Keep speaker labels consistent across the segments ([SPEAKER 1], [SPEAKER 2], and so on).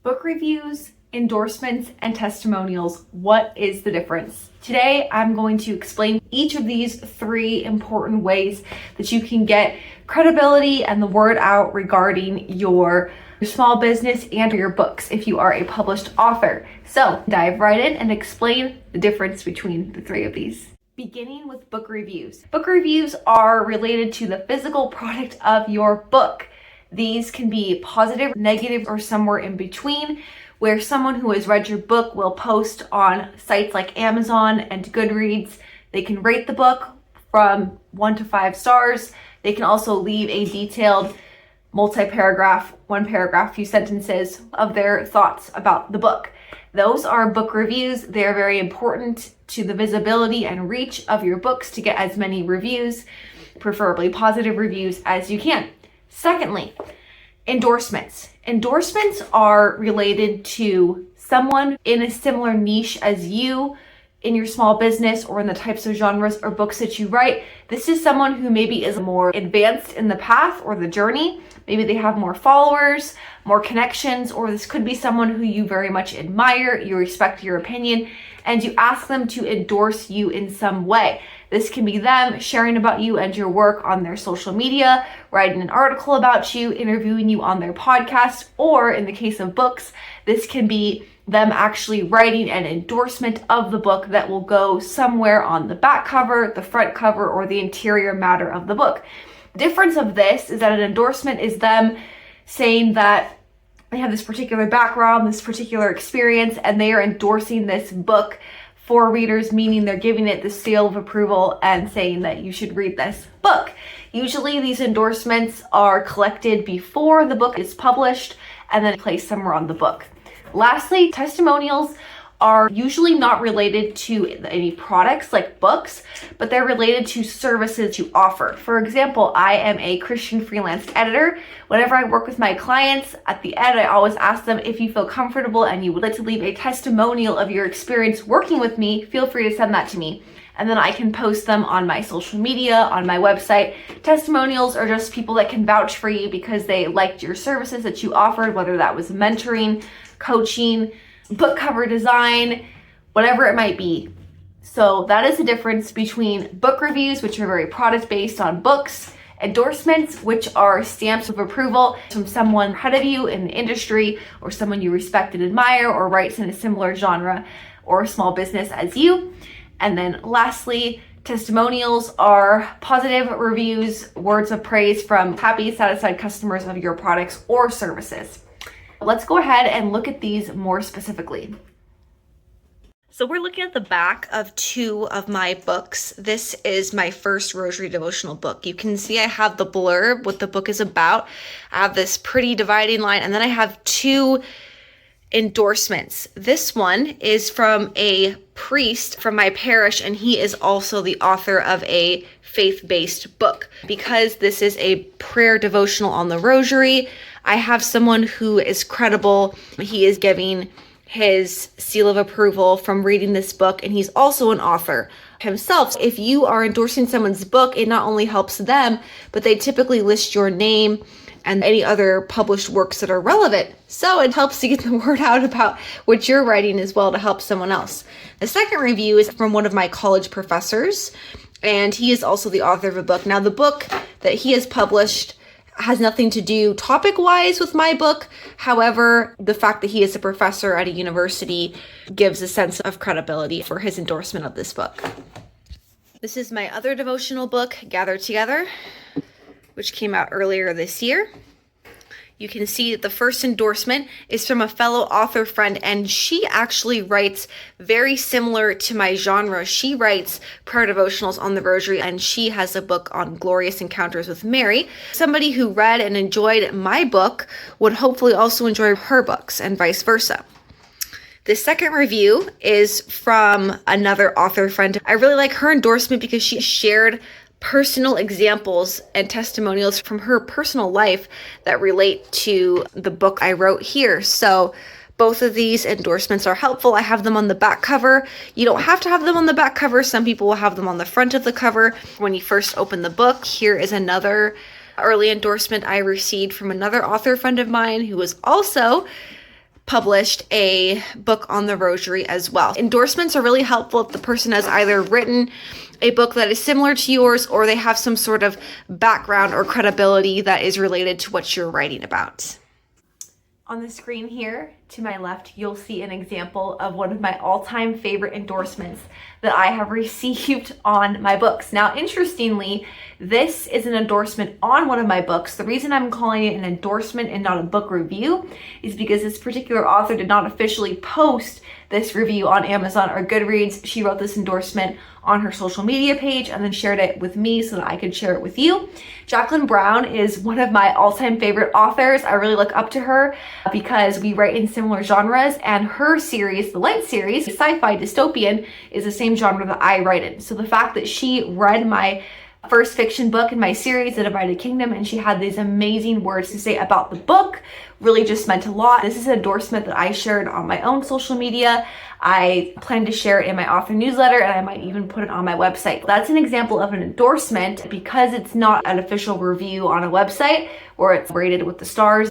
[SPEAKER 1] Book reviews, endorsements, and testimonials. What is the difference? Today, I'm going to explain each of these three important ways that you can get credibility and the word out regarding your small business and your books if you are a published author. So dive right in and explain the difference between the three of these. Beginning with book reviews. Book reviews are related to the physical product of your book. These can be positive, negative, or somewhere in between, where someone who has read your book will post on sites like Amazon and Goodreads. They can rate the book from 1 to 5 stars. They can also leave a detailed multi-paragraph, one paragraph, few sentences of their thoughts about the book. Those are book reviews. They're very important to the visibility and reach of your books to get as many reviews, preferably positive reviews, as you can. Secondly, endorsements. Endorsements are related to someone in a similar niche as you in your small business or in the types of genres or books that you write. This is someone who maybe is more advanced in the path or the journey. Maybe they have more followers, more connections, or this could be someone who you very much admire, you respect your opinion, and you ask them to endorse you in some way. This can be them sharing about you and your work on their social media, writing an article about you, interviewing you on their podcast, or in the case of books, this can be them actually writing an endorsement of the book that will go somewhere on the back cover, the front cover, or the interior matter of the book. The difference of this is that an endorsement is them saying that they have this particular background, this particular experience, and they are endorsing this book for readers, meaning they're giving it the seal of approval and saying that you should read this book. Usually these endorsements are collected before the book is published and then placed somewhere on the book. Lastly, testimonials are usually not related to any products like books, but they're related to services you offer. For example, I am a Christian freelance editor. Whenever I work with my clients, at the end, I always ask them, if you feel comfortable and you would like to leave a testimonial of your experience working with me, feel free to send that to me. And then I can post them on my social media, on my website. Testimonials are just people that can vouch for you because they liked your services that you offered, whether that was mentoring, coaching, book cover design, whatever it might be. So that is the difference between book reviews, which are very product based on books, endorsements, which are stamps of approval from someone ahead of you in the industry or someone you respect and admire or writes in a similar genre or small business as you. And then lastly, testimonials are positive reviews, words of praise from happy, satisfied customers of your products or services. Let's go ahead and look at these more specifically. So we're looking at the back of 2 of my books. This is my first rosary devotional book. You can see I have the blurb, what the book is about. I have this pretty dividing line, and then I have 2 endorsements. This one is from a priest from my parish, and he is also the author of a faith-based book. Because this is a prayer devotional on the rosary, I have someone who is credible. He is giving his seal of approval from reading this book, and he's also an author himself. If you are endorsing someone's book, it not only helps them, but they typically list your name and any other published works that are relevant. So it helps to get the word out about what you're writing as well to help someone else. The second review is from one of my college professors, and he is also the author of a book. Now, the book that he has published has nothing to do topic-wise with my book. However, the fact that he is a professor at a university gives a sense of credibility for his endorsement of this book. This is my other devotional book, Gather Together, which came out earlier this year. You can see that the first endorsement is from a fellow author friend, and she actually writes very similar to my genre. She writes prayer devotionals on the rosary, and she has a book on glorious encounters with Mary. Somebody who read and enjoyed my book would hopefully also enjoy her books, and vice versa. The second review is from another author friend. I really like her endorsement because she shared personal examples and testimonials from her personal life that relate to the book I wrote here. So both of these endorsements are helpful. I have them on the back cover. You don't have to have them on the back cover. Some people will have them on the front of the cover. When you first open the book, here is another early endorsement I received from another author friend of mine who was also published a book on the rosary as well. Endorsements are really helpful if the person has either written a book that is similar to yours or they have some sort of background or credibility that is related to what you're writing about. On the screen here to my left, you'll see an example of one of my all-time favorite endorsements that I have received on my books. Now, interestingly, this is an endorsement on one of my books. The reason I'm calling it an endorsement and not a book review is because this particular author did not officially post this review on Amazon or Goodreads. She wrote this endorsement on her social media page and then shared it with me so that I could share it with you. Jacqueline Brown is one of my all-time favorite authors. I really look up to her because we write in similar genres, and her series, the Light series, sci-fi dystopian, is the same genre that I write in. So the fact that she read my first fiction book in my series, The Divided Kingdom, and she had these amazing words to say about the book really just meant a lot. This is an endorsement that I shared on my own social media. I plan to share it in my author newsletter, and I might even put it on my website. That's an example of an endorsement because it's not an official review on a website where it's rated with the stars.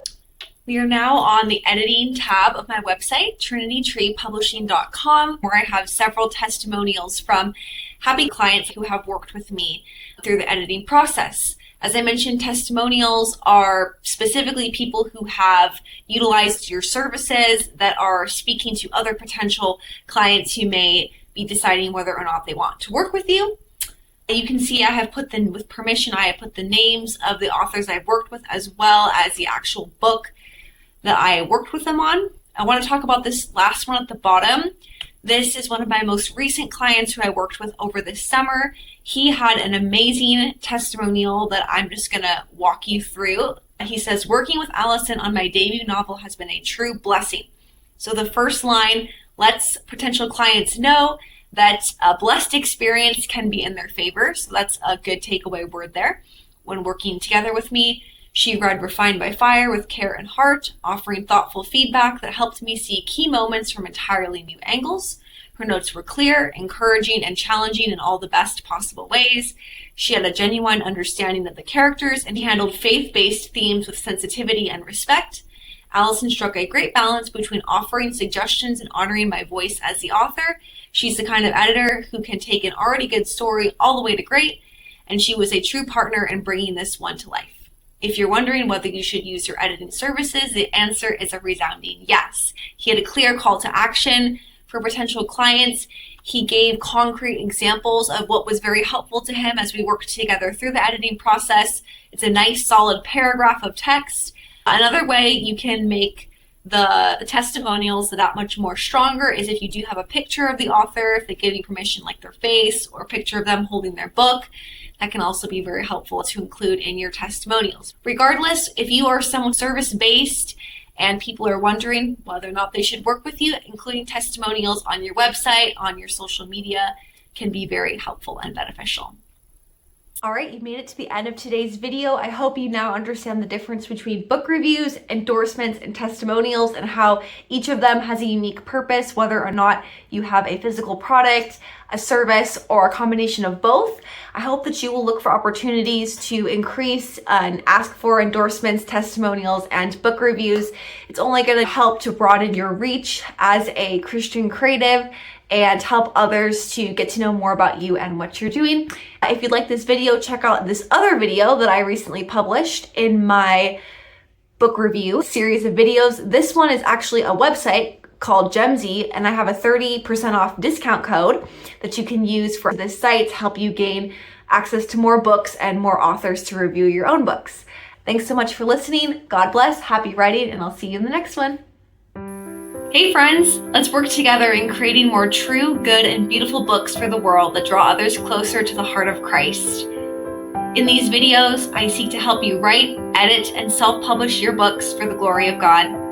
[SPEAKER 1] We are now on the editing tab of my website, trinitytreepublishing.com, where I have several testimonials from happy clients who have worked with me through the editing process. As I mentioned, testimonials are specifically people who have utilized your services that are speaking to other potential clients who may be deciding whether or not they want to work with you. You can see I have put them, with permission, I have put the names of the authors I've worked with as well as the actual book that I worked with them on. I want to talk about this last one at the bottom. This is one of my most recent clients who I worked with over this summer. He had an amazing testimonial that I'm just going to walk you through. He says, working with Allison on my debut novel has been a true blessing. So the first line lets potential clients know that a blessed experience can be in their favor. So that's a good takeaway word there. When working together with me, she read Refined by Fire with care and heart, offering thoughtful feedback that helped me see key moments from entirely new angles. Her notes were clear, encouraging, and challenging in all the best possible ways. She had a genuine understanding of the characters and handled faith-based themes with sensitivity and respect. Allison struck a great balance between offering suggestions and honoring my voice as the author. She's the kind of editor who can take an already good story all the way to great, and she was a true partner in bringing this one to life. If you're wondering whether you should use your editing services, the answer is a resounding yes. He had a clear call to action for potential clients. He gave concrete examples of what was very helpful to him as we worked together through the editing process. It's a nice solid paragraph of text. Another way you can make the testimonials that much more stronger is if you do have a picture of the author, if they give you permission, like their face or a picture of them holding their book. That can also be very helpful to include in your testimonials. Regardless, if you are someone service-based and people are wondering whether or not they should work with you, including testimonials on your website, on your social media, can be very helpful and beneficial. All right, you made it to the end of today's video. I hope you now understand the difference between book reviews, endorsements, and testimonials, and how each of them has a unique purpose, whether or not you have a physical product, a service, or a combination of both. I hope that you will look for opportunities to increase and ask for endorsements, testimonials, and book reviews. It's only going to help to broaden your reach as a Christian creative and help others to get to know more about you and what you're doing. If you like this video, check out this other video that I recently published in my book review series of videos. This one is actually a website called Gemsy, and I have a 30% off discount code that you can use for this site to help you gain access to more books and more authors to review your own books. Thanks so much for listening. God bless, happy writing, and I'll see you in the next one. Hey friends, let's work together in creating more true, good, and beautiful books for the world that draw others closer to the heart of Christ. In these videos, I seek to help you write, edit, and self-publish your books for the glory of God.